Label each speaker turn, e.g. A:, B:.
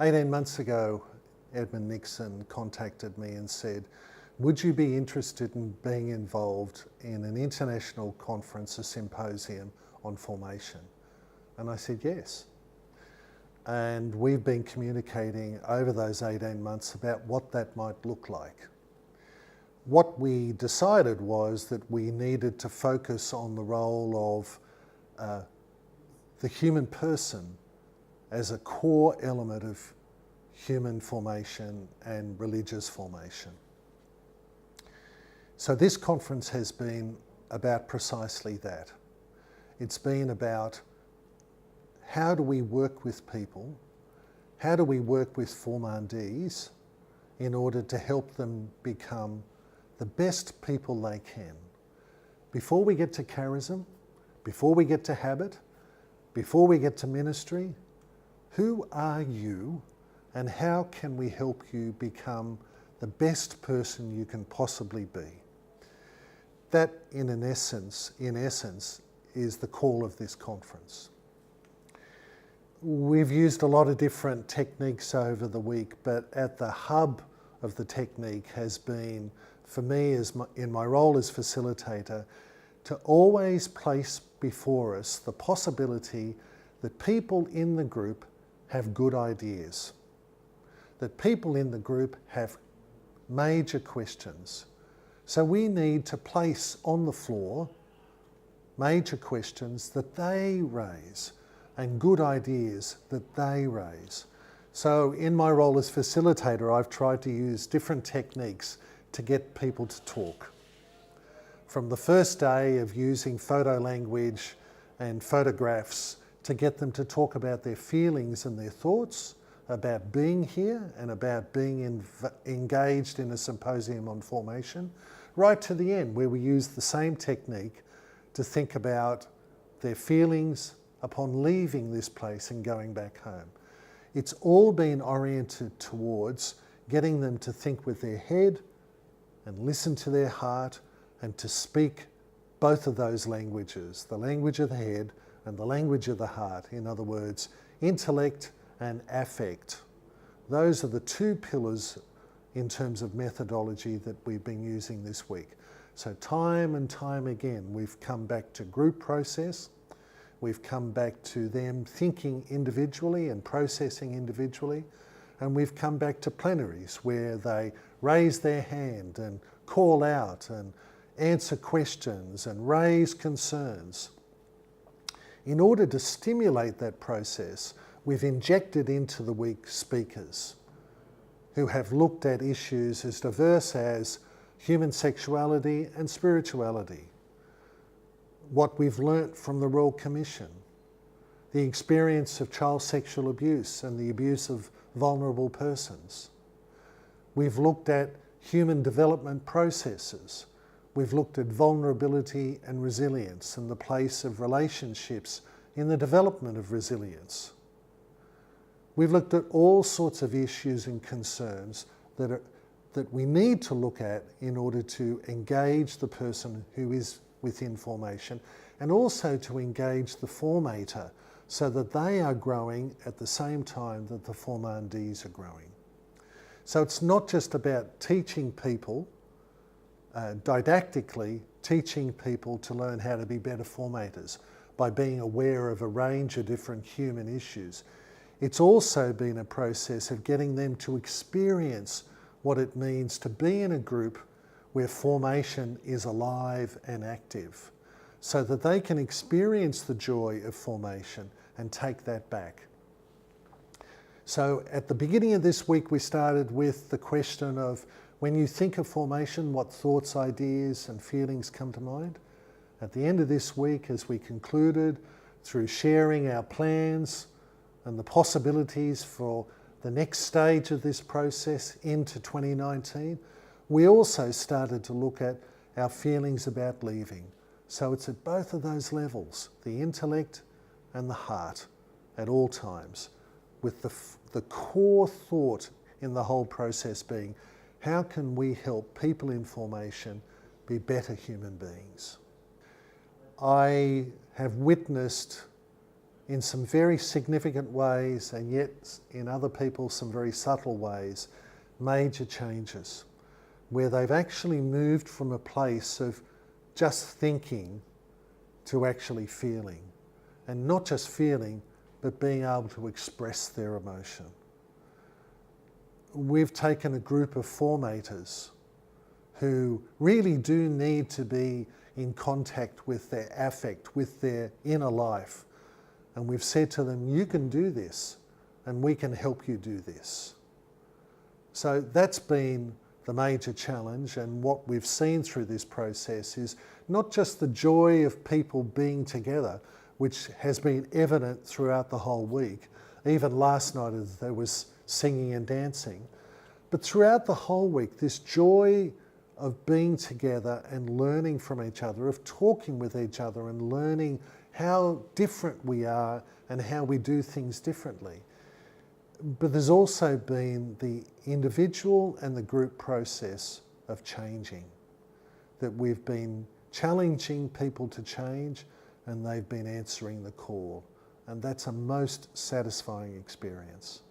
A: "18 months ago, Edmund Nixon contacted me and said, would you be interested in being involved in an international conference, a symposium on formation? And I said yes. And we've been communicating over those 18 months about what that might look like. What we decided was that we needed to focus on the role of the human person as a core element of human formation and religious formation. So this conference has been about precisely that. It's been about how do we work with people, how do we work with formandees in order to help them become the best people they can. Before we get to charism, before we get to habit, before we get to ministry, who are you and how can we help you become the best person you can possibly be? That, in essence, is the call of this conference. We've used a lot of different techniques over the week, but at the hub of the technique has been, for me, in my role as facilitator, to always place before us the possibility that people in the group have good ideas, that people in the group have major questions. So we need to place on the floor major questions that they raise and good ideas that they raise. So in my role as facilitator, I've tried to use different techniques to get people to talk. From the first day of using photo language and photographs to get them to talk about their feelings and their thoughts, about being here and about being engaged in a symposium on formation, right to the end where we use the same technique to think about their feelings upon leaving this place and going back home. It's all been oriented towards getting them to think with their head and listen to their heart and to speak both of those languages, the language of the head and the language of the heart. In other words, intellect and affect. Those are the two pillars in terms of methodology that we've been using this week. So time and time again, we've come back to group process. We've come back to them thinking individually and processing individually. And we've come back to plenaries where they raise their hand and call out and answer questions and raise concerns. In order to stimulate that process, we've injected into the week speakers who have looked at issues as diverse as human sexuality and spirituality, what we've learnt from the Royal Commission, the experience of child sexual abuse and the abuse of vulnerable persons. We've looked at human development processes. We've looked at vulnerability and resilience and the place of relationships in the development of resilience. We've looked at all sorts of issues and concerns that we need to look at in order to engage the person who is within formation and also to engage the formator so that they are growing at the same time that the formandees are growing. So it's not just about teaching people, didactically teaching people to learn how to be better formators by being aware of a range of different human issues. It's also been a process of getting them to experience what it means to be in a group where formation is alive and active, so that they can experience the joy of formation and take that back. So at the beginning of this week, we started with the question of, when you think of formation, what thoughts, ideas and feelings come to mind? At the end of this week, as we concluded, through sharing our plans and the possibilities for the next stage of this process into 2019, We also started to look at our feelings about leaving. So it's at both of those levels, the intellect and the heart, at all times, with the core thought in the whole process being, how can we help people in formation be better human beings? I have witnessed in some very significant ways, and yet in other people some very subtle ways, major changes, where they've actually moved from a place of just thinking to actually feeling. And not just feeling, but being able to express their emotion. We've taken a group of formators who really do need to be in contact with their affect, with their inner life. And we've said to them, you can do this, and we can help you do this. So that's been the major challenge, and what we've seen through this process is not just the joy of people being together, which has been evident throughout the whole week, even last night as there was singing and dancing, but throughout the whole week, this joy of being together and learning from each other, of talking with each other and learning how different we are and how we do things differently. But there's also been the individual and the group process of changing, that we've been challenging people to change and they've been answering the call. And that's a most satisfying experience.